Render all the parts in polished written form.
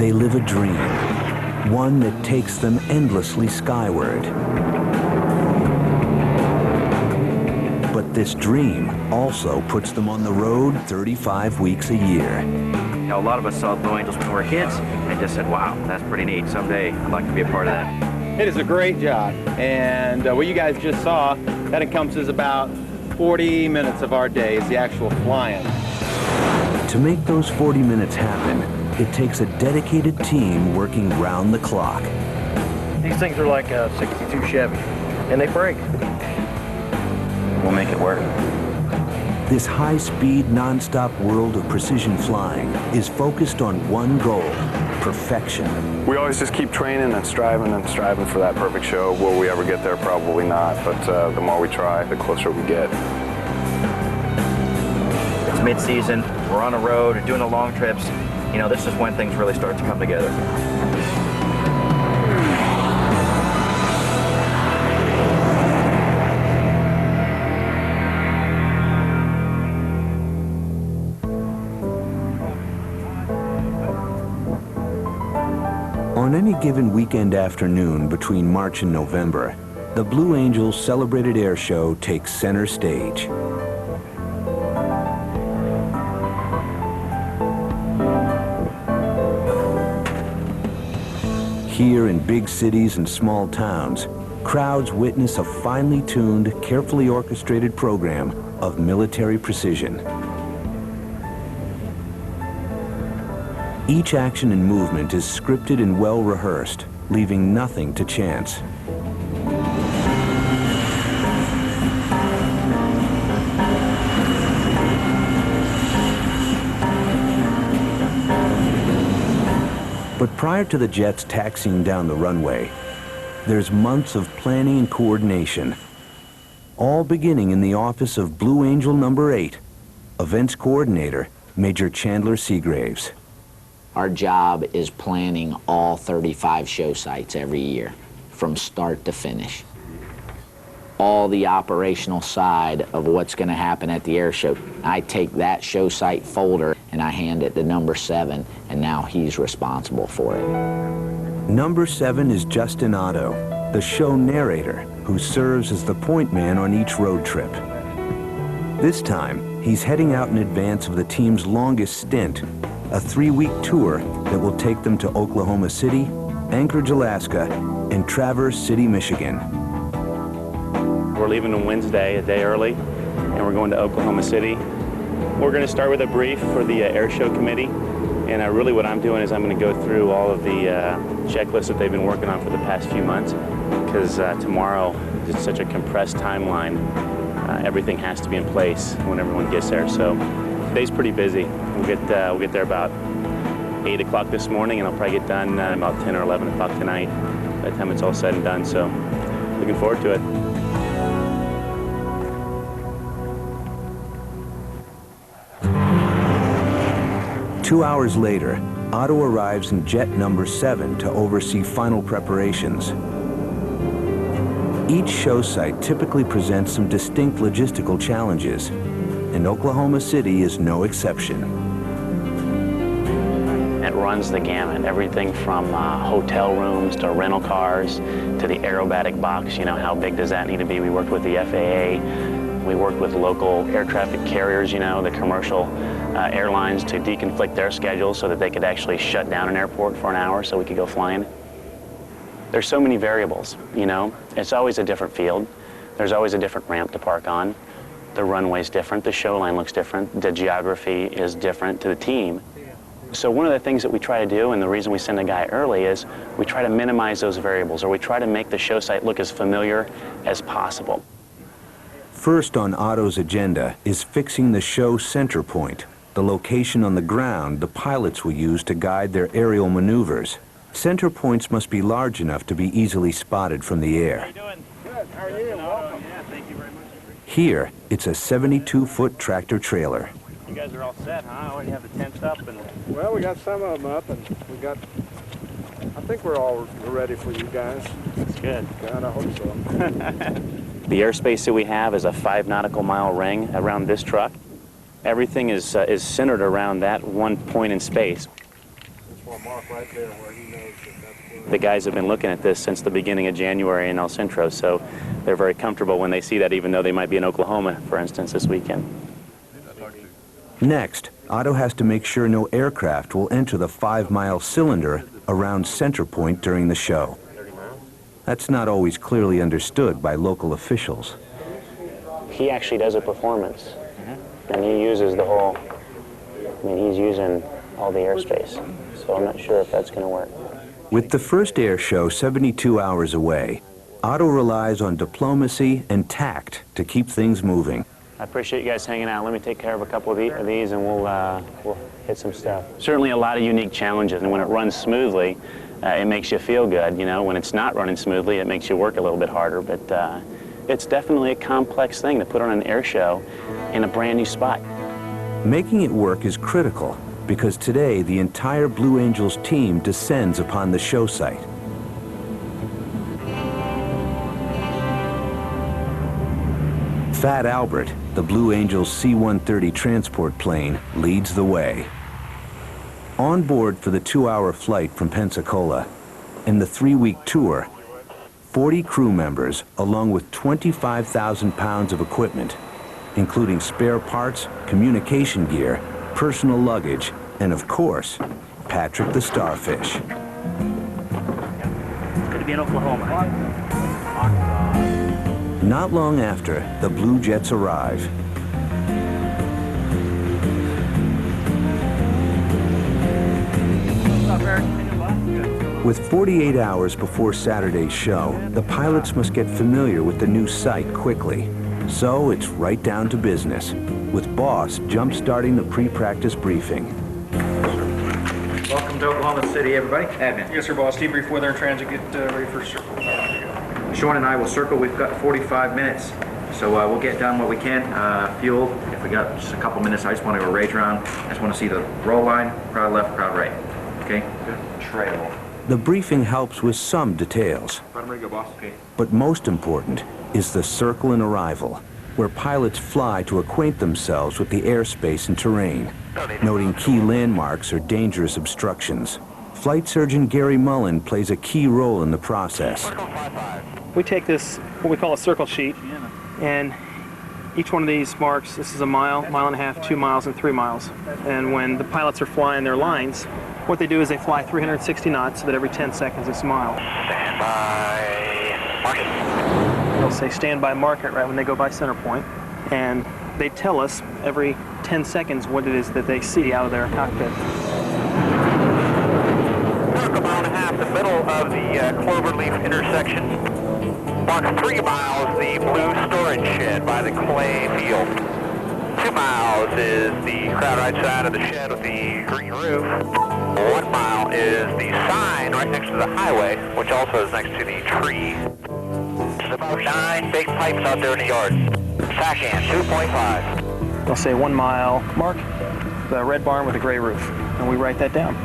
they live a dream, one that takes them endlessly skyward. But this dream also puts them on the road 35 weeks a year. You know, a lot of us saw Blue Angels when we were kids and just said, wow, that's pretty neat. Someday I'd like to be a part of that. It is a great job, and what you guys just saw, that encompasses about 40 minutes of our day is the actual flying. To make those 40 minutes happen, it takes a dedicated team working round the clock. These things are like a 62 Chevy, and they break. We'll make it work. This high-speed, non-stop world of precision flying is focused on one goal: perfection. We always just keep training and striving for that perfect show. Will we ever get there? Probably not, but the more we try, the closer we get. It's mid-season, we're on the road, and doing the long trips. You know, this is when things really start to come together. On any given weekend afternoon between March and November, the Blue Angels Celebrated Air Show takes center stage. Here in big cities and small towns, crowds witness a finely tuned, carefully orchestrated program of military precision. Each action and movement is scripted and well rehearsed, leaving nothing to chance. But prior to the jets taxiing down the runway, there's months of planning and coordination, all beginning in the office of Blue Angel number 8, Events Coordinator, Major Chandler Seagraves. Our job is planning all 35 show sites every year, from start to finish. All the operational side of what's going to happen at the air show. I take that show site folder and I hand it to number 7, and now he's responsible for it. Number 7 is Justin Otto, the show narrator who serves as the point man on each road trip. This time, he's heading out in advance of the team's longest stint, a 3-week tour that will take them to Oklahoma City, Anchorage, Alaska, and Traverse City, Michigan. We're leaving on Wednesday, a day early, and we're going to Oklahoma City. We're going to start with a brief for the air show committee, and really what I'm doing is I'm going to go through all of the checklists that they've been working on for the past few months, because tomorrow is such a compressed timeline. Everything has to be in place when everyone gets there, so today's pretty busy. We'll get there about 8 o'clock this morning, and I'll probably get done about 10 or 11 o'clock tonight by the time it's all said and done, so looking forward to it. Two hours later, Otto arrives in jet number 7 to oversee final preparations. Each show site typically presents some distinct logistical challenges, and Oklahoma City is no exception. It runs the gamut, everything from hotel rooms to rental cars to the aerobatic box. You know, how big does that need to be? We worked with the FAA. We worked with local air traffic carriers, you know, the commercial airlines, to deconflict their schedules so that they could actually shut down an airport for an hour so we could go flying. There's so many variables, you know. It's always a different field. There's always a different ramp to park on. The runway's different, the show line looks different, the geography is different to the team. So one of the things that we try to do, and the reason we send a guy early, is we try to minimize those variables, or we try to make the show site look as familiar as possible. First on Otto's agenda is fixing the show center point, the location on the ground the pilots will use to guide their aerial maneuvers. Center points must be large enough to be easily spotted from the air. How you doing? Good. How are you? Welcome. Yeah, thank you very much. Here, it's a 72-foot tractor trailer. You guys are all set, huh? Already have the tents up and... Well, we got some of them up, and I think we're all ready for you guys. That's good. God, I hope so. The airspace that we have is a 5 nautical mile ring around this truck. Everything is centered around that one point in space. Well, mark right there where he knows that's where. The guys have been looking at this since the beginning of January in El Centro, so they're very comfortable when they see that, even though they might be in Oklahoma, for instance, this weekend. Next, Otto has to make sure no aircraft will enter the 5-mile cylinder around Center Point during the show. That's not always clearly understood by local officials. He actually does a performance, and he uses the whole, he's using all the airspace, so I'm not sure if that's going to work. With the first air show 72 hours away, Otto relies on diplomacy and tact to keep things moving. I appreciate you guys hanging out. Let me take care of a couple of these, and we'll hit some stuff. Certainly a lot of unique challenges, and when it runs smoothly, it makes you feel good. You know, when it's not running smoothly, it makes you work a little bit harder. But it's definitely a complex thing to put on an air show in a brand new spot. Making it work is critical because today the entire Blue Angels team descends upon the show site. Fat Albert, the Blue Angels C-130 transport plane, leads the way. On board for the 2-hour flight from Pensacola and the 3-week tour, 40 crew members along with 25,000 pounds of equipment, including spare parts, communication gear, personal luggage, and of course, Patrick the Starfish. It's good to be in Oklahoma. Not long after, the Blue Jets arrive. With 48 hours before Saturday's show, the pilots must get familiar with the new site quickly. So it's right down to business, with Boss jump-starting the pre-practice briefing. Welcome to Oklahoma City, everybody. Admin. Yes, sir, boss. Debrief weather and transit. Get ready for circle. Sean and I will circle. We've got 45 minutes, so we'll get done what we can. Fuel, if we got just a couple minutes, I just want to go rage around. I just want to see the roll line, crowd left, crowd right. Okay? Good. Trail. The briefing helps with some details. I'm ready to go, boss. Okay. But most important is the circle and arrival, where pilots fly to acquaint themselves with the airspace and terrain, noting key landmarks or dangerous obstructions. Flight Surgeon Gary Mullen plays a key role in the process. We take this, what we call a circle sheet, and each one of these marks, this is a mile, mile and a half, 2 miles, and 3 miles. And when the pilots are flying their lines, what they do is they fly 360 knots so that every 10 seconds it's a mile. Stand by market. They'll say stand by market right when they go by Center Point, and they tell us every 10 seconds what it is that they see out of their cockpit. Circle mile and a half, the middle of the Cloverleaf intersection. Mark 3 miles, the blue storage shed by the clay field. 2 miles is the crowd right side of the shed with the green roof. 1 mile is the sign right next to the highway, which also is next to the tree. There's about 9 big pipes out there in the yard. SACAN 2.5. They'll say 1 mile mark, the red barn with a gray roof, and we write that down.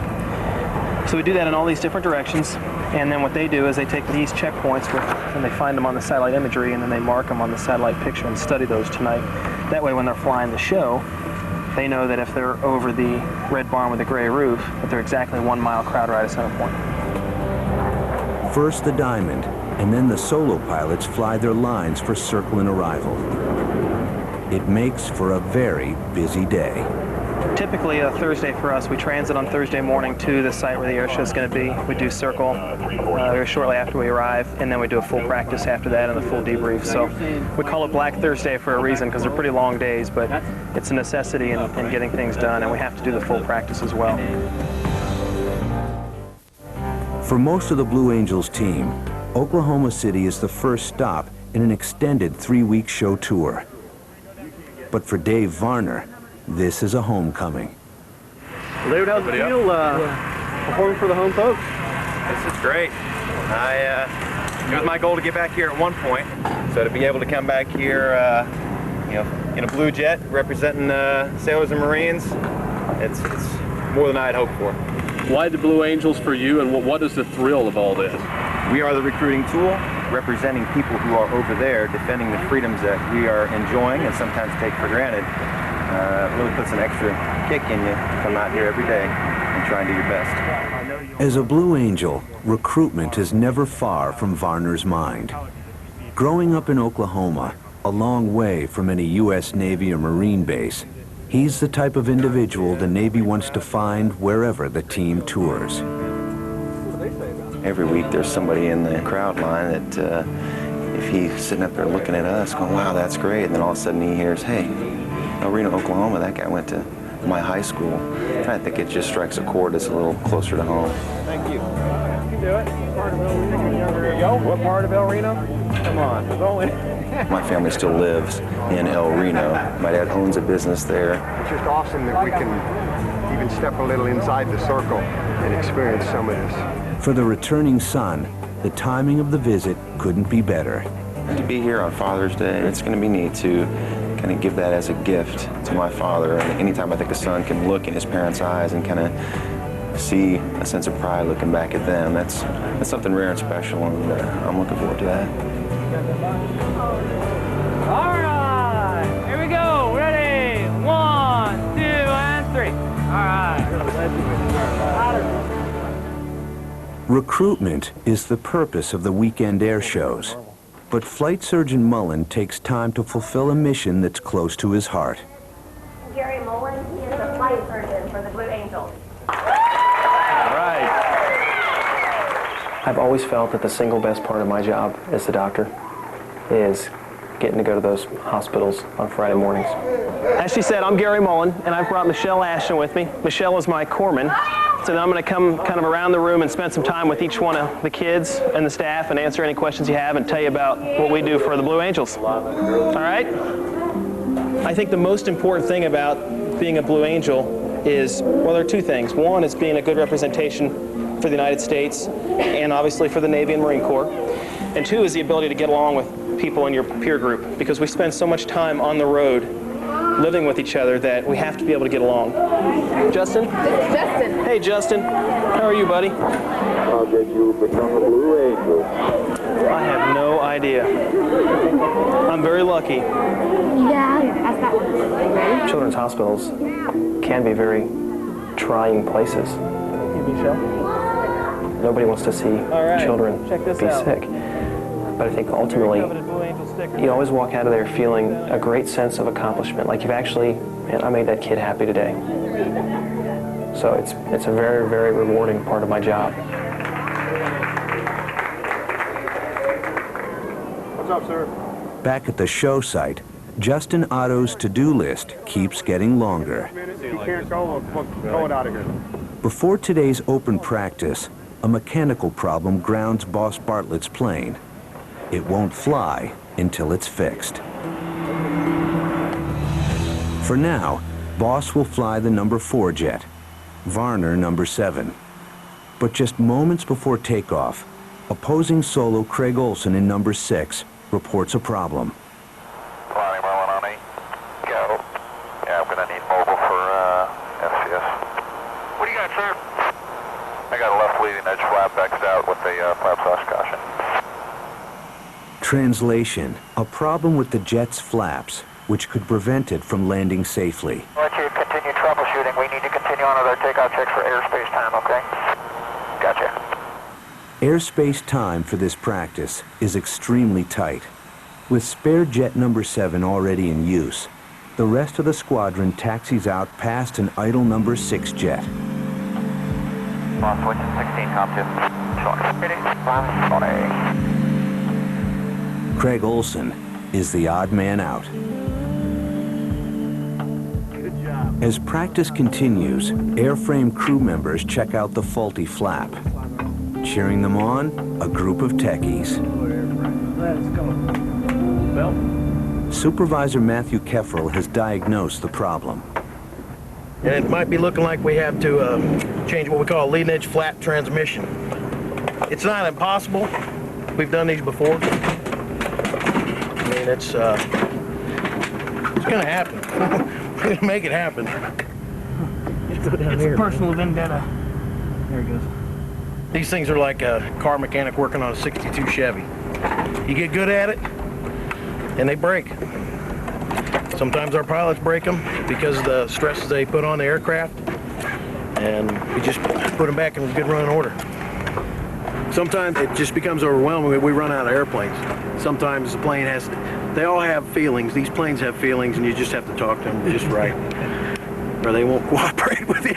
So we do that in all these different directions, and then what they do is they take these checkpoints and they find them on the satellite imagery, and then they mark them on the satellite picture and study those tonight. That way when they're flying the show, they know that if they're over the red barn with the gray roof, that they're exactly 1 mile crowd right at Center Point. First the diamond, and then the solo pilots fly their lines for circle and arrival. It makes for a very busy day. Typically a Thursday for us, we transit on Thursday morning to the site where the air show is going to be. We do circle very shortly after we arrive, and then we do a full practice after that and a full debrief. So we call it Black Thursday for a reason, because they're pretty long days, but it's a necessity in getting things done, and we have to do the full practice as well. For most of the Blue Angels team, Oklahoma City is the first stop in an extended 3-week show tour. But for Dave Varner, this is a homecoming. Dude, how's it feel performing for the home folks? This is great. It was my goal to get back here at one point, so to be able to come back here, in a blue jet representing sailors and Marines, it's more than I had hoped for. Why the Blue Angels for you, and what is the thrill of all this? We are the recruiting tool, representing people who are over there, defending the freedoms that we are enjoying and sometimes take for granted. It really puts an extra kick in you to come out here every day. and try and do your best. As a Blue Angel, recruitment is never far from Varner's mind. Growing up in Oklahoma, a long way from any U.S. Navy or Marine base, he's the type of individual the Navy wants to find wherever the team tours. Every week there's somebody in the crowd line that if he's sitting up there looking at us going, wow, that's great, and then all of a sudden he hears, hey, El Reno, Oklahoma, that guy went to my high school. I think it just strikes a chord that's a little closer to home. Thank you. You can do it. Part of El Reno. There you go. What part of El Reno? Come on. There's only... My family still lives in El Reno. My dad owns a business there. It's just awesome that we can even step a little inside the circle and experience some of this. For the returning son, the timing of the visit couldn't be better. To be here on Father's Day, it's going to be neat to kind of give that as a gift to my father. And anytime I think a son can look in his parents' eyes and kind of see a sense of pride looking back at them, that's something rare and special, and I'm looking forward to that. All right, here we go. Ready? 1, 2, and 3. All right. Recruitment is the purpose of the weekend air shows, but Flight Surgeon Mullen takes time to fulfill a mission that's close to his heart. Gary Mullen, he is the flight surgeon for the Blue Angels. Right. I've always felt that the single best part of my job as the doctor is getting to go to those hospitals on Friday mornings. As she said, I'm Gary Mullen, and I've brought Michelle Ashton with me. Michelle is my corpsman. So then I'm going to come kind of around the room and spend some time with each one of the kids and the staff and answer any questions you have and tell you about what we do for the Blue Angels. All right? I think the most important thing about being a Blue Angel is, well, there are two things. One is being a good representation for the United States and obviously for the Navy and Marine Corps. And two is the ability to get along with people in your peer group, because we spend so much time on the road living with each other that we have to be able to get along. Justin? This is Justin. Hey, Justin. How are you, buddy? How did you become a Blue Angel? I have no idea. I'm very lucky. Yeah, that's that one. Ready? Children's hospitals can be very trying places. Nobody wants to see children be sick. But I think ultimately, you always walk out of there feeling a great sense of accomplishment. Like you've actually, man, I made that kid happy today. So it's a very, very rewarding part of my job. What's up, sir? Back at the show site, Justin Otto's to-do list keeps getting longer. You can't go it out of here. Before today's open practice, a mechanical problem grounds Boss Bartlett's plane. It won't fly until it's fixed. For now, Boss will fly the number 4 jet, Varner number 7. But just moments before takeoff, opposing solo Craig Olson in number 6 reports a problem. Flying Mullen on 8. Go. Yeah, I'm going to need mobile for FCS. What do you got, sir? I got a left leading edge flap X'd out with a flap slash caution. Translation, a problem with the jet's flaps, which could prevent it from landing safely. I'll let you continue troubleshooting. We need to continue on with our takeoff checks for airspace time, okay? Gotcha. Airspace time for this practice is extremely tight. With spare jet number 7 already in use, the rest of the squadron taxis out past an idle number 6 jet. Boss, switch to 16, comp 2. Ready? On A. Craig Olson is the odd man out. As practice continues, airframe crew members check out the faulty flap. Cheering them on, a group of techies. Let's go. Well, Supervisor Matthew Keffrel has diagnosed the problem. And it might be looking like we have to change what we call a leading edge flap transmission. It's not impossible. We've done these before. I mean, it's gonna happen. We're gonna make it happen. it's a personal vendetta. There he goes. These things are like a car mechanic working on a 62 Chevy. You get good at it, and they break. Sometimes our pilots break them because of the stresses they put on the aircraft. and we just put them back in good running order. Sometimes it just becomes overwhelming when we run out of airplanes. Sometimes the plane has, they all have feelings. These planes have feelings, and you just have to talk to them just right, or they won't cooperate with you.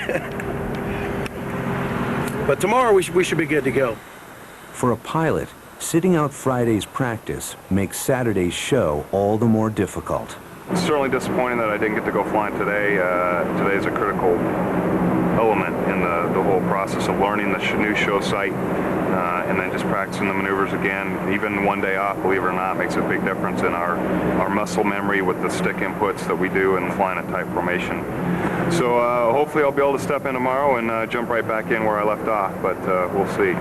But tomorrow we should be good to go. For a pilot, sitting out Friday's practice makes Saturday's show all the more difficult. It's certainly disappointing that I didn't get to go flying today. Today is a critical element in the whole process of learning the new show site and then just practicing the maneuvers again. Even one day off, believe it or not, makes a big difference in our muscle memory with the stick inputs that we do in flying a tight formation. So hopefully I'll be able to step in tomorrow and jump right back in where I left off, but we'll see.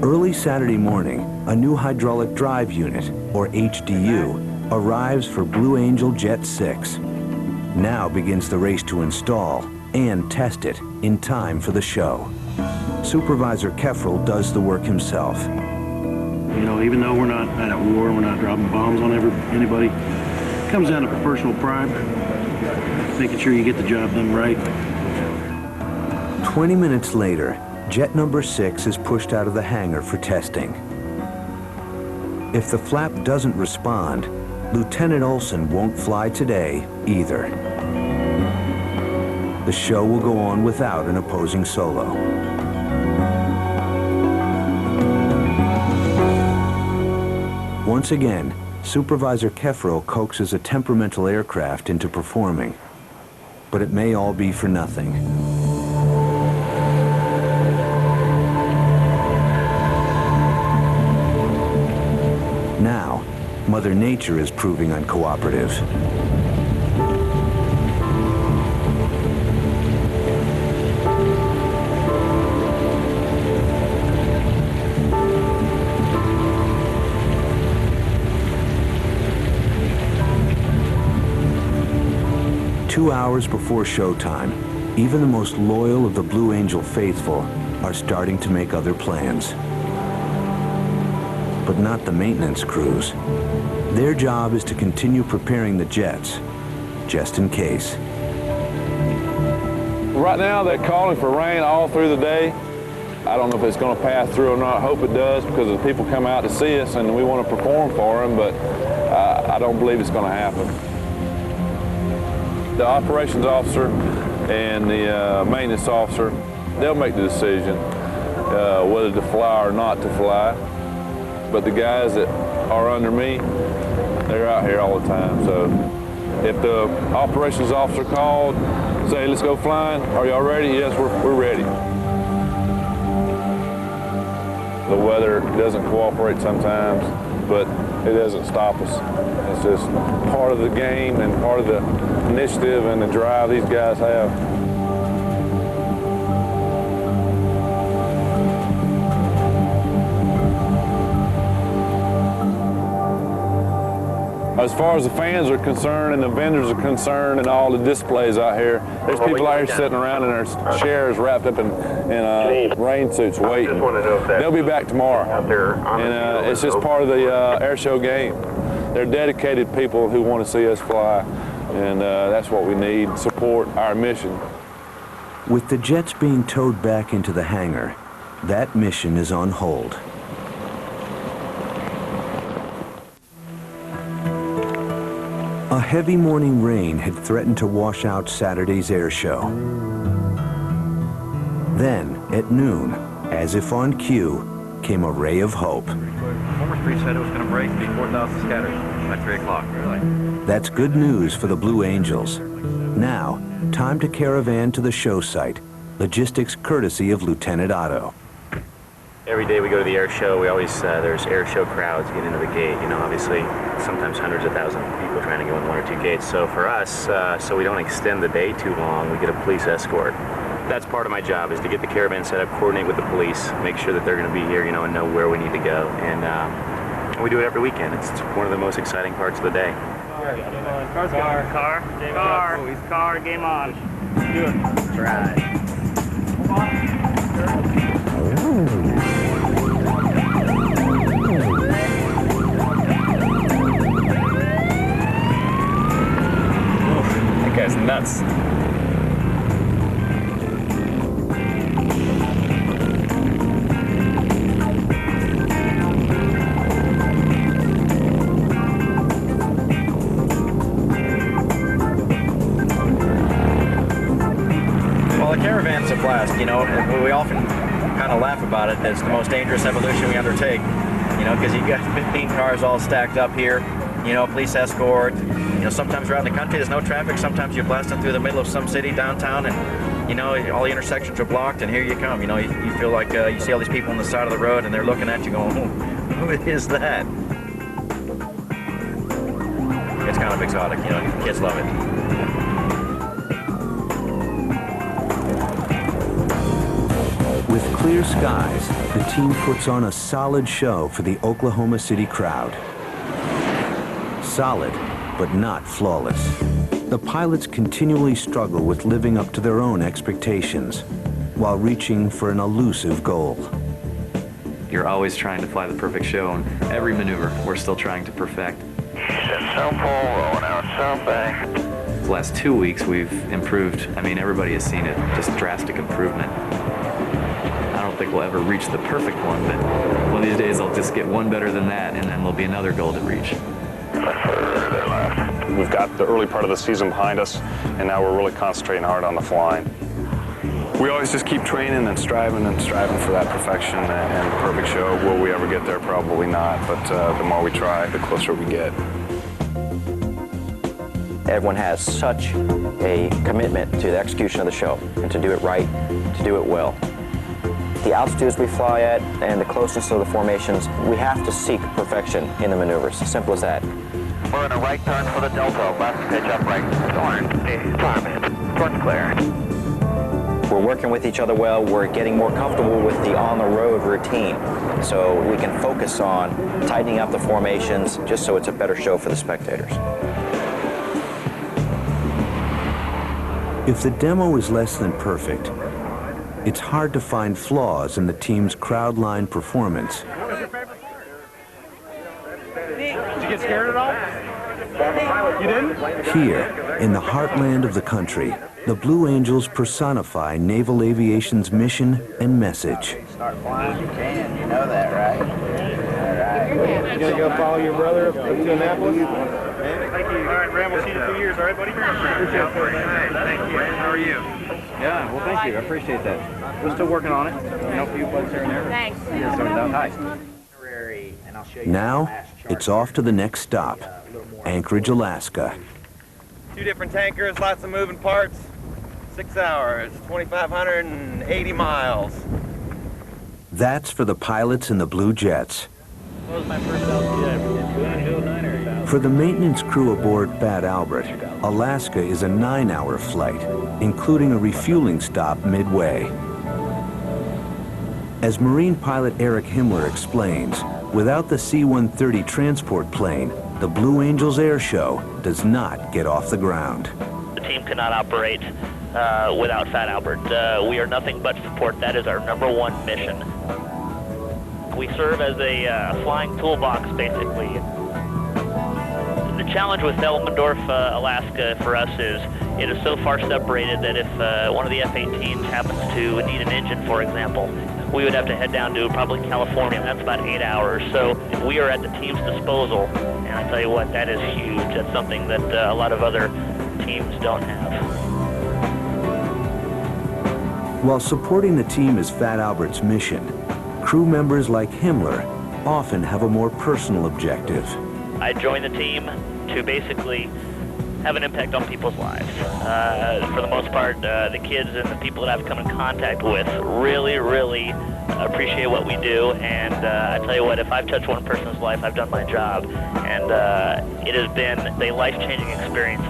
Early Saturday morning, a new hydraulic drive unit, or HDU, arrives for Blue Angel Jet 6. Now begins the race to install and test it in time for the show. Supervisor Keffrel does the work himself. You know, even though we're not at war, we're not dropping bombs on anybody, it comes down to personal pride, making sure you get the job done right. 20 minutes later, jet number 6 is pushed out of the hangar for testing. If the flap doesn't respond, Lieutenant Olson won't fly today either. The show will go on without an opposing solo. Once again, Supervisor Keffrel coaxes a temperamental aircraft into performing, but it may all be for nothing. Now, Mother Nature is proving uncooperative. 2 hours before showtime, even the most loyal of the Blue Angel faithful are starting to make other plans. But not the maintenance crews. Their job is to continue preparing the jets, just in case. Right now they're calling for rain all through the day. I don't know if it's going to pass through or not. I hope it does, because the people come out to see us and we want to perform for them, but I don't believe it's going to happen. The operations officer and the maintenance officer, they'll make the decision whether to fly or not to fly. But the guys that are under me, they're out here all the time. So if the operations officer called, say, let's go flying, are y'all ready? Yes, we're ready. The weather doesn't cooperate sometimes, but it doesn't stop us. It's just part of the game and part of the initiative and the drive these guys have. As far as the fans are concerned and the vendors are concerned and all the displays out here, there's people out here sitting around in their chairs wrapped up in rain suits waiting. They'll be back tomorrow. And it's just part of the air show game. They're dedicated people who want to see us fly, and that's what we need to support our mission. With the jets being towed back into the hangar, that mission is on hold. A heavy morning rain had threatened to wash out Saturday's air show. Then, at noon, as if on cue, came a ray of hope. Former Street said it was going to break and be 4,000 scatters by 3 o'clock. Really? That's good news for the Blue Angels. Now, time to caravan to the show site. Logistics courtesy of Lieutenant Otto. Every day we go to the air show, we always, there's air show crowds getting into the gate, you know, obviously sometimes hundreds of thousands of people trying to go in one or two gates. So for us, so we don't extend the day too long, we get a police escort. That's part of my job, is to get the caravan set up, coordinate with the police, make sure that they're going to be here, you know, and know where we need to go. And we do it every weekend. It's one of the most exciting parts of the day. Car, game on. Let's do it. That's right. That guy's nuts. It's a blast, you know. We often kind of laugh about it. It's the most dangerous evolution we undertake, you know, because you got 15 cars all stacked up here, you know, police escort. You know, sometimes around the country there's no traffic. Sometimes you're blasting through the middle of some city downtown, and you know, all the intersections are blocked, and here you come. You know, you feel like you see all these people on the side of the road, and they're looking at you going, who is that? It's kind of exotic, you know, kids love it. With clear skies, the team puts on a solid show for the Oklahoma City crowd. Solid, but not flawless. The pilots continually struggle with living up to their own expectations while reaching for an elusive goal. You're always trying to fly the perfect show, and every maneuver we're still trying to perfect. South pole, rolling out south bank. The last 2 weeks we've improved. I mean, everybody has seen it, just drastic improvement. I don't think we'll ever reach the perfect one, but one of these days I'll just get one better than that, and then there'll be another goal to reach. We've got the early part of the season behind us, and now we're really concentrating hard on the flying. We always just keep training and striving for that perfection and perfect show. Will we ever get there? Probably not, but the more we try, the closer we get. Everyone has such a commitment to the execution of the show, and to do it right, to do it well. The altitudes we fly at and the closeness of the formations, we have to seek perfection in the maneuvers. Simple as that. We're in a right turn for the Delta, left pitch upright, front clear. We're working with each other well. We're getting more comfortable with the on-the-road routine, so we can focus on tightening up the formations just so it's a better show for the spectators. If the demo is less than perfect, it's hard to find flaws in the team's crowd line performance. Did you get scared at all? You didn't? Here, in the heartland of the country, the Blue Angels personify naval aviation's mission and message. Start flying, you can, you know that, right? All right. You gonna go follow your brother up to Annapolis? Thank you. All right, Ram, we'll see you in 2 years, all right, buddy? Thank you. How are you? Yeah, well, thank you. I appreciate that. We're still working on it. Help you folks here and there. Thanks. Yeah, sorry, hi. Now, it's off to the next stop, Anchorage, Alaska. 2 different tankers, lots of moving parts. 6 hours, 2,580 miles. That's for the pilots in the Blue Jets. What was my first altitude? For the maintenance crew aboard Fat Albert, Alaska is a 9-hour flight, including a refueling stop midway. As Marine pilot Eric Himmler explains, without the C-130 transport plane, the Blue Angels Air Show does not get off the ground. The team cannot operate without Fat Albert. We are nothing but support. That is our #1 mission. We serve as a flying toolbox, basically. The challenge with Elmendorf, Alaska, for us is it is so far separated that if one of the F-18s happens to need an engine, for example, we would have to head down to probably California. That's about 8 hours. So we are at the team's disposal, and I tell you what, that is huge. That's something that a lot of other teams don't have. While supporting the team is Fat Albert's mission, crew members like Himmler often have a more personal objective. I joined the team to basically have an impact on people's lives. For the most part, the kids and the people that I've come in contact with really, really appreciate what we do. And I tell you what, if I've touched one person's life, I've done my job. And it has been a life-changing experience.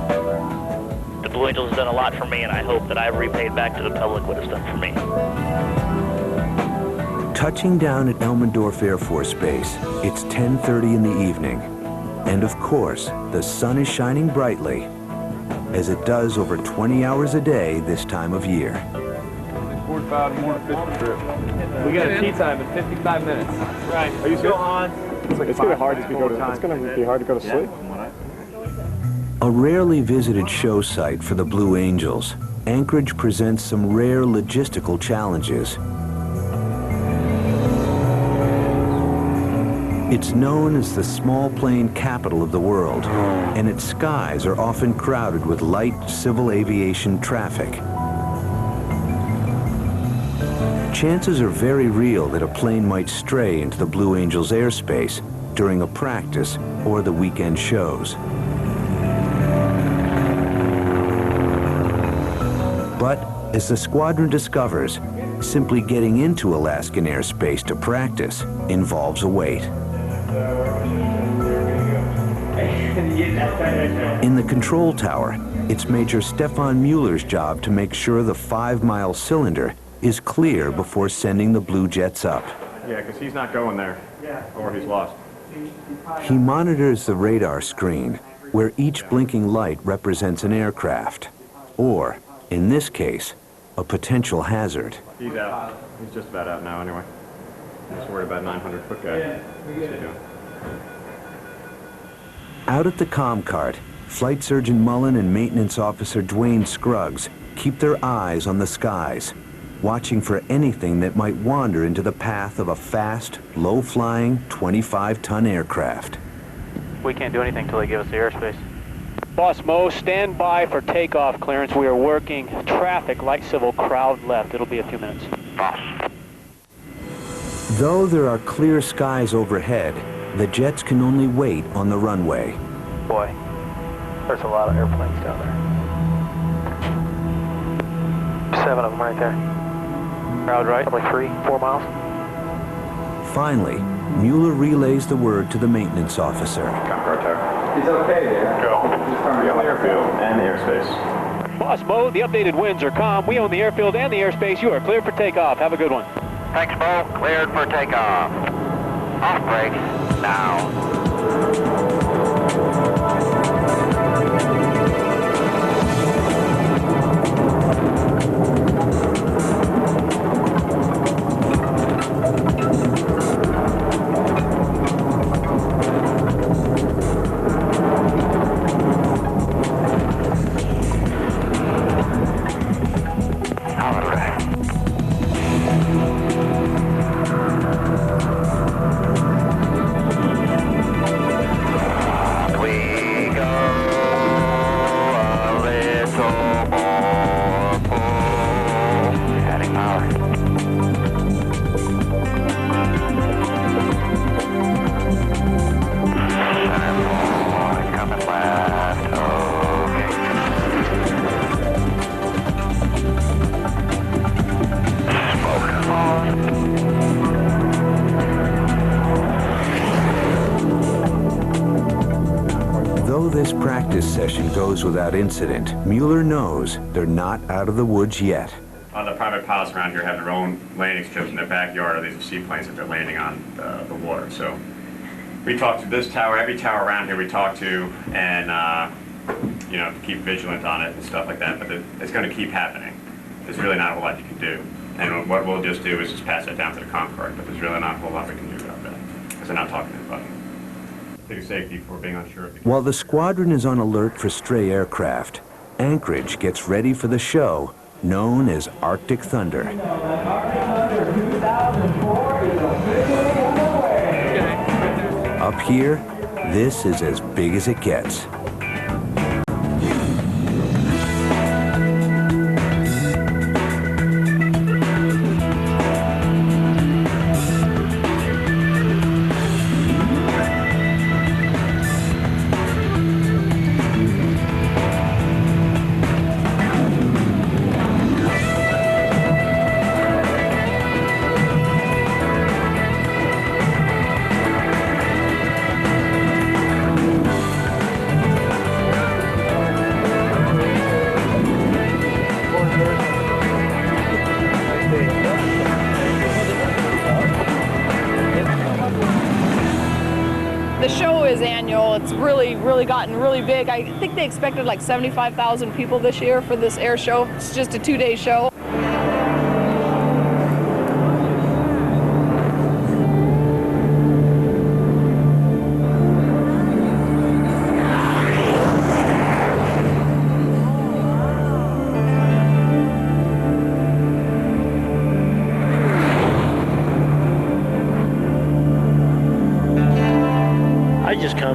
The Blue Angels has done a lot for me, and I hope that I've repaid back to the public what it's done for me. Touching down at Elmendorf Air Force Base, it's 10:30 in the evening. And of course, the sun is shining brightly, as it does over 20 hours a day this time of year. 45 more fishing trip. We got a tea time in 55 minutes. Right. Are you still on? It's gonna be hard to go to sleep. A rarely visited show site for the Blue Angels, Anchorage presents some rare logistical challenges. It's known as the small plane capital of the world, and its skies are often crowded with light civil aviation traffic. chances are very real that a plane might stray into the Blue Angels airspace during a practice or the weekend shows. But as the squadron discovers, simply getting into Alaskan airspace to practice involves a wait. In the control tower, it's Major Stefan Mueller's job to make sure the 5-mile cylinder is clear before sending the Blue Jets up. Yeah, because he's not going there, or he's lost. He monitors the radar screen, where each blinking light represents an aircraft, or, in this case, a potential hazard. He's out. He's just about out now anyway. I'm just worried about 900-foot guy. What's he doing? Out at the ComCart, Flight Surgeon Mullen and Maintenance Officer Dwayne Scruggs keep their eyes on the skies, watching for anything that might wander into the path of a fast, low-flying, 25-ton aircraft. We can't do anything until they give us the airspace. Boss Mo, stand by for takeoff clearance. We are working traffic, light civil, crowd left. It'll be a few minutes. Boss. Though there are clear skies overhead, the jets can only wait on the runway. Boy, there's a lot of airplanes down there. 7 of them right there. Crowd right, probably 3-4 miles. Finally, Mueller relays the word to the maintenance officer. It's okay there. Go. Be on the airfield and the airspace. Boss Mo, the updated winds are calm. We own the airfield and the airspace. You are cleared for takeoff. Have a good one. Thanks, Bo. Cleared for takeoff. Off brake now. Session goes without incident, Mueller knows they're not out of the woods yet. The private pilots around here have their own landing strips in their backyard, or these are seaplanes that they're landing on the water. So we talk to this tower, every tower around here we talk to, and you know, keep vigilant on it and stuff like that. But it's going to keep happening. There's really not a whole lot you can do. And what we'll just do is just pass that down to the ComCart, but there's really not a whole lot we can do about that, because they're not talking to anybody. Safety for being unsure. While the squadron is on alert for stray aircraft, Anchorage gets ready for the show known as Arctic Thunder. Up here, this is as big as it gets. The show is annual. It's really gotten really big. I think they expected like 75,000 people this year for this air show. It's just a 2-day show.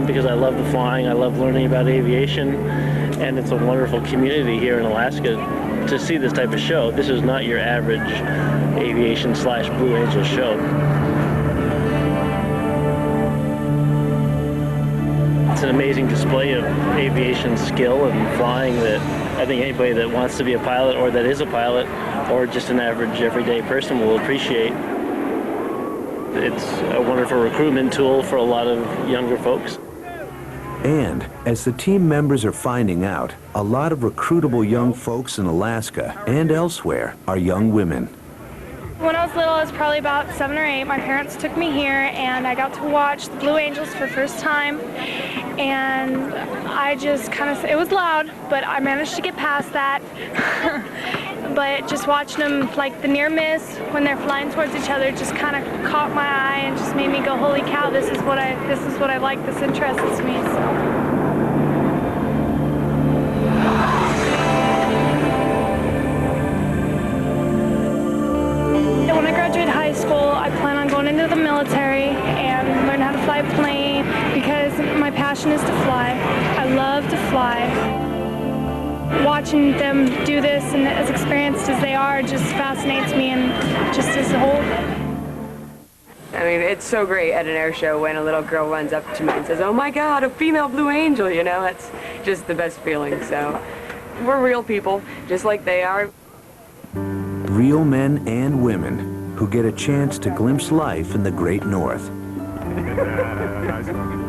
Because I love the flying, I love learning about aviation, and it's a wonderful community here in Alaska to see this type of show. This is not your average aviation / Blue Angel show. It's an amazing display of aviation skill and flying that I think anybody that wants to be a pilot or that is a pilot or just an average everyday person will appreciate. It's a wonderful recruitment tool for a lot of younger folks. And as the team members are finding out, a lot of recruitable young folks in Alaska and elsewhere are young women. When I was little, I was probably about 7 or 8. My parents took me here, and I got to watch the Blue Angels for the first time. And I just it was loud, but I managed to get past that. But just watching them, like the near miss when they're flying towards each other, just kind of caught my eye and just made me go, "Holy cow! This is what I like. This interests me." So. When I graduate high school, I plan on going into the military and learn how to fly a plane because my passion is to fly. I love to fly. Watching them do this and as experienced as they are just fascinates me, and just as a whole. I mean, it's so great at an air show when a little girl runs up to me and says, "Oh my God, a female Blue Angel," you know, that's just the best feeling. So we're real people, just like they are. Real men and women who get a chance to glimpse life in the Great North.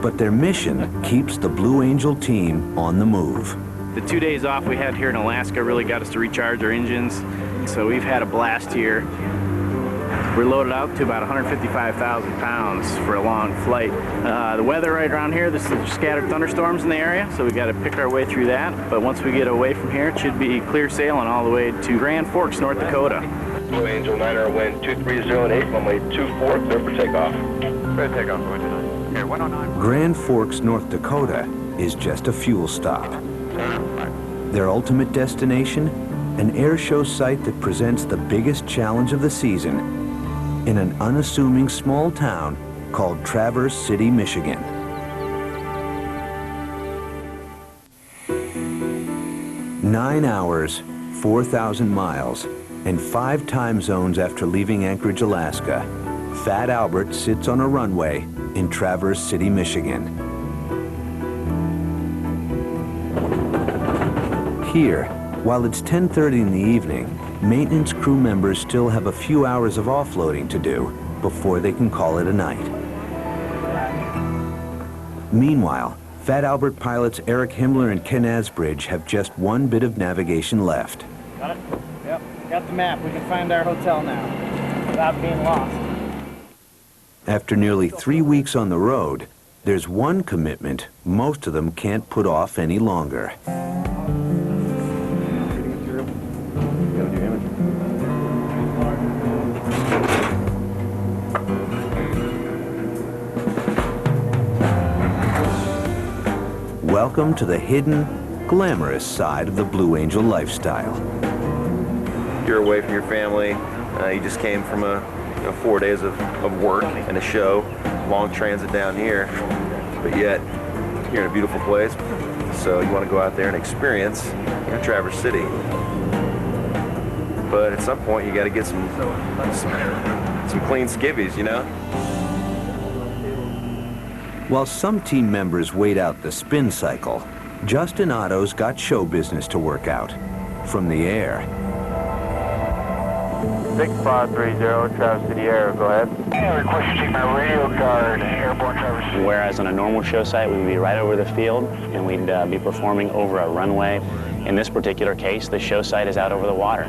But their mission keeps the Blue Angel team on the move. The 2 days off we had here in Alaska really got us to recharge our engines, so we've had a blast here. We're loaded out to about 155,000 pounds for a long flight. The weather right around here, there's some scattered thunderstorms in the area, so we've got to pick our way through that. But once we get away from here, it should be clear sailing all the way to Grand Forks, North Dakota. Blue Angel 9er, wind 230 and 8, runway 24, clear for takeoff. Clear for takeoff, going to 9. Here, 109. Grand Forks, North Dakota is just a fuel stop. Their ultimate destination, an air show site that presents the biggest challenge of the season in an unassuming small town called Traverse City, Michigan. "9 hours, 4,000 miles, and 5 time zones after leaving Anchorage, Alaska, Fat Albert sits on a runway in Traverse City, Michigan. Here, while it's 10:30 in the evening, maintenance crew members still have a few hours of offloading to do before they can call it a night. Meanwhile, Fat Albert pilots Eric Himmler and Ken Asbridge have just one bit of navigation left. Got it? Yep, got the map. We can find our hotel now without being lost. After nearly 3 weeks on the road, there's one commitment most of them can't put off any longer. Welcome to the hidden, glamorous side of the Blue Angel lifestyle. You're away from your family. You just came from 4 days of work and a show, long transit down here, but yet you're in a beautiful place, so you want to go out there and experience Traverse City. But at some point, you got to get some clean skivvies, you know? While some team members wait out the spin cycle, Justin Otto's got show business to work out. From the air. 6530, Traverse City Air, go ahead. I request you take my radio card, Airborne Traverse City. Whereas on a normal show site, we would be right over the field, and we'd be performing over a runway. In this particular case, the show site is out over the water.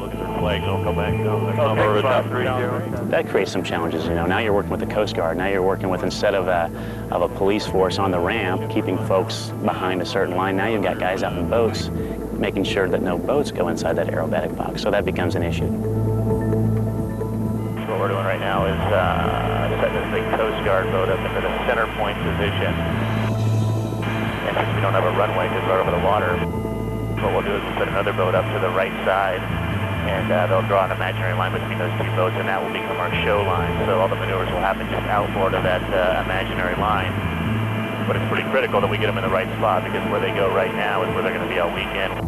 That creates some challenges, you know. Now you're working with the Coast Guard. Now you're working with, instead of a police force on the ramp, keeping folks behind a certain line, now you've got guys out in boats, making sure that no boats go inside that aerobatic box. So that becomes an issue. What we're doing right now is setting this big Coast Guard boat up into the center point position. And since we don't have a runway because we're over the water, what we'll do is we'll set another boat up to the right side, and they'll draw an imaginary line between those two boats, and that will become our show line. So all the maneuvers will happen just outboard of that imaginary line. But it's pretty critical that we get them in the right spot, because where they go right now is where they're going to be all weekend.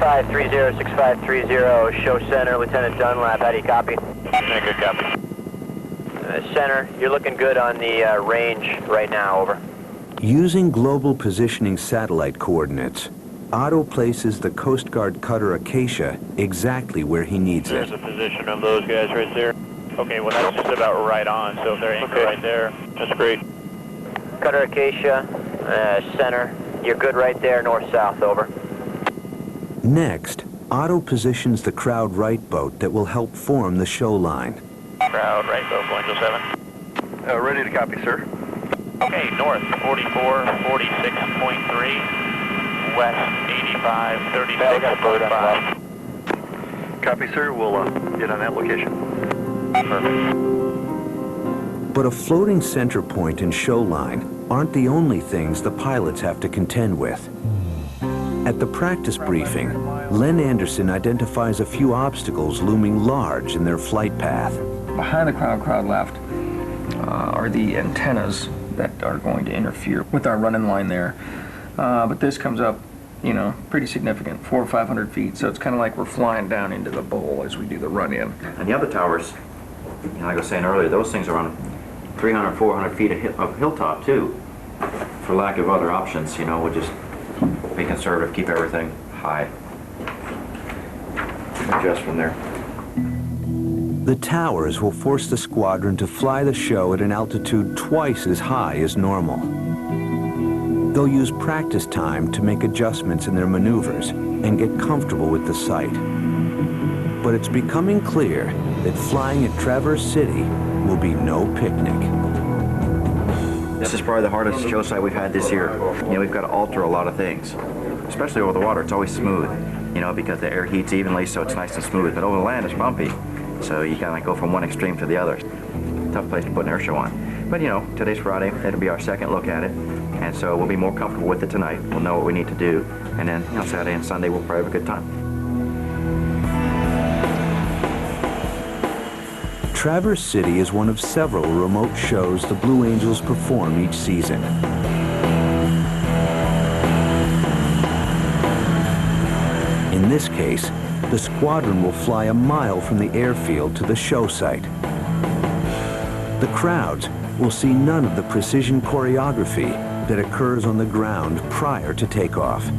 6530, 6530, show center, Lieutenant Dunlap, how do you copy? Good copy. Center, you're looking good on the range right now, over. Using global positioning satellite coordinates, Otto places the Coast Guard cutter Acacia exactly where he needs There's it. the position of those guys right there. Okay, well that's just about right on, so if they're anchored right there, that's great. Cutter Acacia, center, you're good right there, north-south, over. Next, Otto positions the Crowd right boat that will help form the show line. Crowd right boat, Angel 7. Ready to copy, sir. Okay, north 44, 46.3, west 85, 36.5. Copy, sir. We'll get on that location. Perfect. But a floating center point and show line aren't the only things the pilots have to contend with. At the practice briefing, Len Anderson identifies a few obstacles looming large in their flight path. Behind the crowd left, are the antennas that are going to interfere with our running line there. But this comes up, you know, pretty significant, 400 or 500 feet. So it's kind of like we're flying down into the bowl as we do the run-in. And the other towers, you know, like I was saying earlier, those things are on 300, 400 feet of hilltop too. For lack of other options, you know, we'll just be conservative, keep everything high. Adjust from there. The towers will force the squadron to fly the show at an altitude twice as high as normal. They'll use practice time to make adjustments in their maneuvers and get comfortable with the site. But it's becoming clear that flying at Traverse City will be no picnic. This is probably the hardest show site we've had this year. You know, we've got to alter a lot of things, especially over the water. It's always smooth, you know, because the air heats evenly, so it's nice and smooth. But over the land, it's bumpy, so you kind of go from one extreme to the other. Tough place to put an air show on. But you know, today's Friday. It'll be our second look at it, and so we'll be more comfortable with it tonight. We'll know what we need to do, and then, you know, Saturday and Sunday we'll probably have a good time. Traverse City is one of several remote shows the Blue Angels perform each season. In this case, the squadron will fly a mile from the airfield to the show site. The crowds will see none of the precision choreography that occurs on the ground prior to takeoff.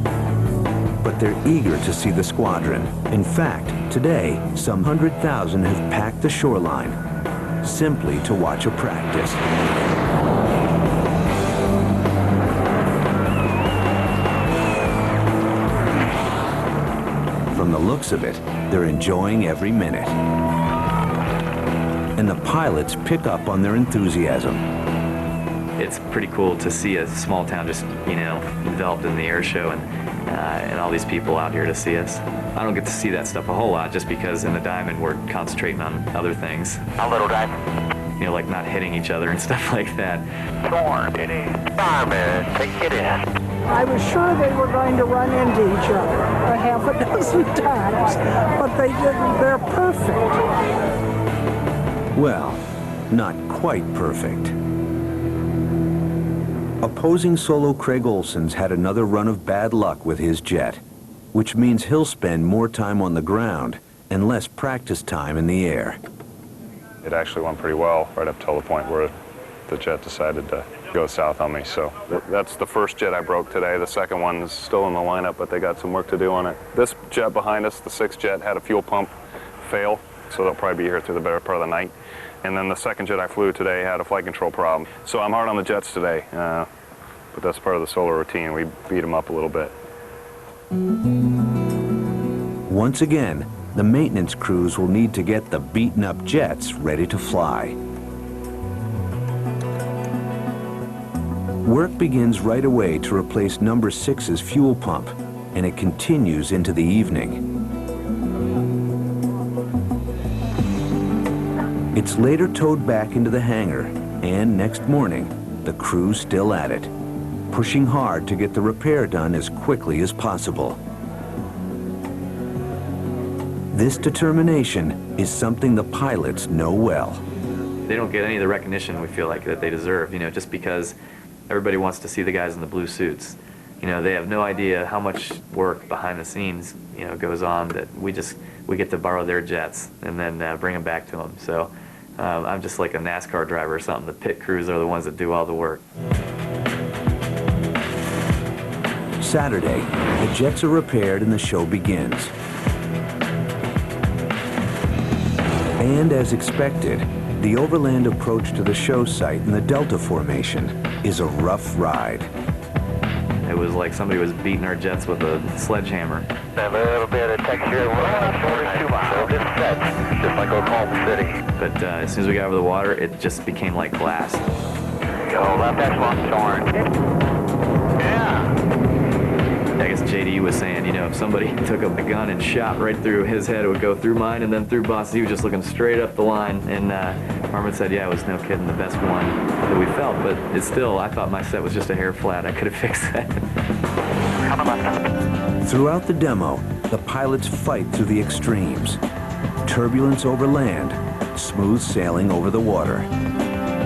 But they're eager to see the squadron. In fact, today, some 100,000 have packed the shoreline simply to watch a practice. From the looks of it, they're enjoying every minute. And the pilots pick up on their enthusiasm. It's pretty cool to see a small town just, you know, developed in the air show and all these people out here to see us. I don't get to see that stuff a whole lot just because in the Diamond we're concentrating on other things. A little Diamond. You know, like not hitting each other and stuff like that. Storm, it is. Diamond, take it in. I was sure they were going to run into each other a half a dozen times, but they didn't. They're perfect. Well, not quite perfect. Opposing solo Craig Olson's had another run of bad luck with his jet, which means he'll spend more time on the ground and less practice time in the air. It actually went pretty well right up till the point where the jet decided to go south on me. So that's the first jet I broke today. The second one is still in the lineup, but they got some work to do on it. This jet behind us, the 6th jet, had a fuel pump fail, so they'll probably be here through the better part of the night. And then the second jet I flew today had a flight control problem. So I'm hard on the jets today, but that's part of the solar routine. We beat them up a little bit. Once again, the maintenance crews will need to get the beaten-up jets ready to fly. Work begins right away to replace number 6's fuel pump, and it continues into the evening. It's later towed back into the hangar, and next morning, the crew's still at it, pushing hard to get the repair done as quickly as possible. This determination is something the pilots know well. They don't get any of the recognition we feel like that they deserve, you know, just because everybody wants to see the guys in the blue suits. you know, they have no idea how much work behind the scenes, you know, goes on, that we get to borrow their jets and then bring them back to them. So I'm just like a NASCAR driver or something. The pit crews are the ones that do all the work. Saturday, the jets are repaired and the show begins. And as expected, the overland approach to the show site in the Delta Formation is a rough ride. It was like somebody was beating our jets with a sledgehammer. A little bit of texture. We're on the shortest 2 miles. This set, just like Oklahoma City. But as soon as we got over the water, it just became like glass. Go left echelon torn. I guess JD was saying, you know, if somebody took a gun and shot right through his head, it would go through mine and then through Boss. He was just looking straight up the line. And Harmon said, yeah, it was no kidding the best one that we felt. But it's still, I thought my set was just a hair flat. I could have fixed that. Throughout the demo, the pilots fight through the extremes. Turbulence over land, smooth sailing over the water.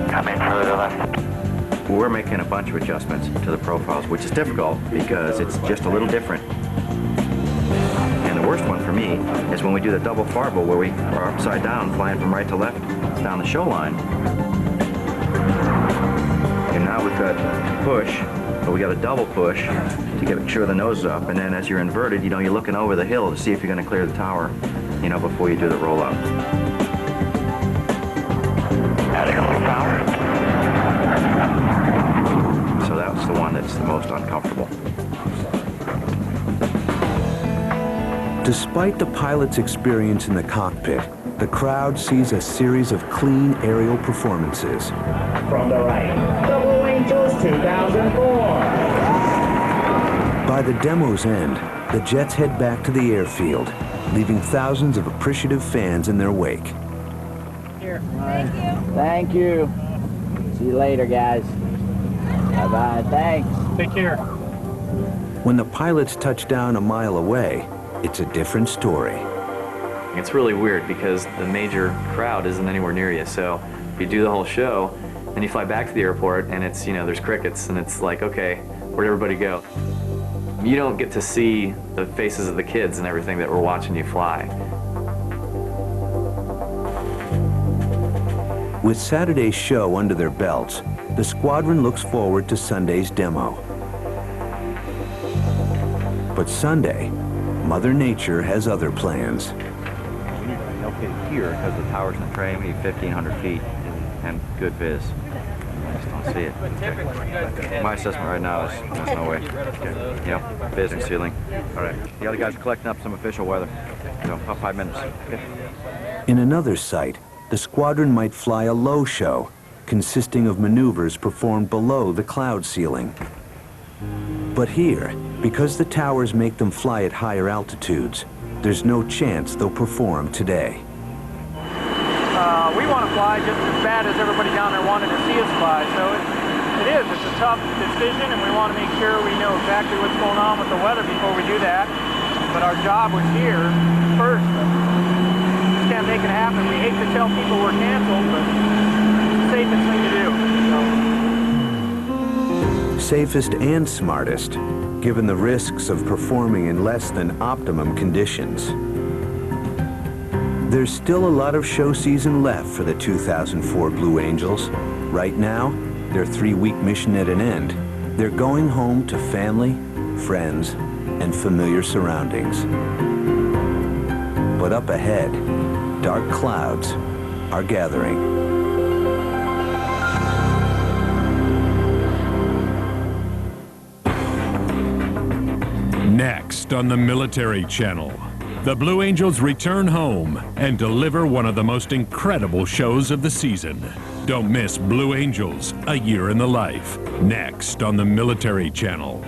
Coming further left. We're making a bunch of adjustments to the profiles, which is difficult because it's just a little different. And the worst one for me is when we do the double farball, where we are upside down, flying from right to left down the show line. And now we've got push, but we got a double push to get sure the nose is up. And then as you're inverted, you know, you're looking over the hill to see if you're going to clear the tower, you know, before you do the rollout. Adding a little power. So that's the one that's the most uncomfortable. Despite the pilot's experience in the cockpit, the crowd sees a series of clean aerial performances. From the right, the Blue Angels 2004. By the demo's end, the jets head back to the airfield, leaving thousands of appreciative fans in their wake. Here. Thank you. Thank you. See you later, guys. Bye-bye. Thanks. Take care. When the pilots touch down a mile away, it's a different story. It's really weird because the major crowd isn't anywhere near you. So if you do the whole show, then you fly back to the airport and it's, you know, there's crickets and it's like, okay, where'd everybody go? You don't get to see the faces of the kids and everything that were watching you fly. With Saturday's show under their belts, the squadron looks forward to Sunday's demo. But Sunday, Mother Nature has other plans. We need to locate here because the tower's in the tray. We need 1,500 feet and good viz. I just don't see it. Okay. My assessment right now is there's no way. Okay. Yep, viz and ceiling. All right. The other guys are collecting up some official weather. So about 5 minutes. Okay. In another site, the squadron might fly a low show, consisting of maneuvers performed below the cloud ceiling. But here, because the towers make them fly at higher altitudes, there's no chance they'll perform today. We want to fly just as bad as everybody down there wanted to see us fly, so it's a tough decision, and we want to make sure we know exactly what's going on with the weather before we do that. But our job was here first. Just can't make it happen. We hate to tell people we're canceled, but it's the safest thing to do. Safest and smartest, given the risks of performing in less than optimum conditions. There's still a lot of show season left for the 2004 Blue Angels. Right now, their 3-week mission at an end. They're going home to family, friends, and familiar surroundings. But up ahead, dark clouds are gathering. Next on the Military Channel, the Blue Angels return home and deliver one of the most incredible shows of the season. Don't miss Blue Angels, A Year in the Life, next on the Military Channel.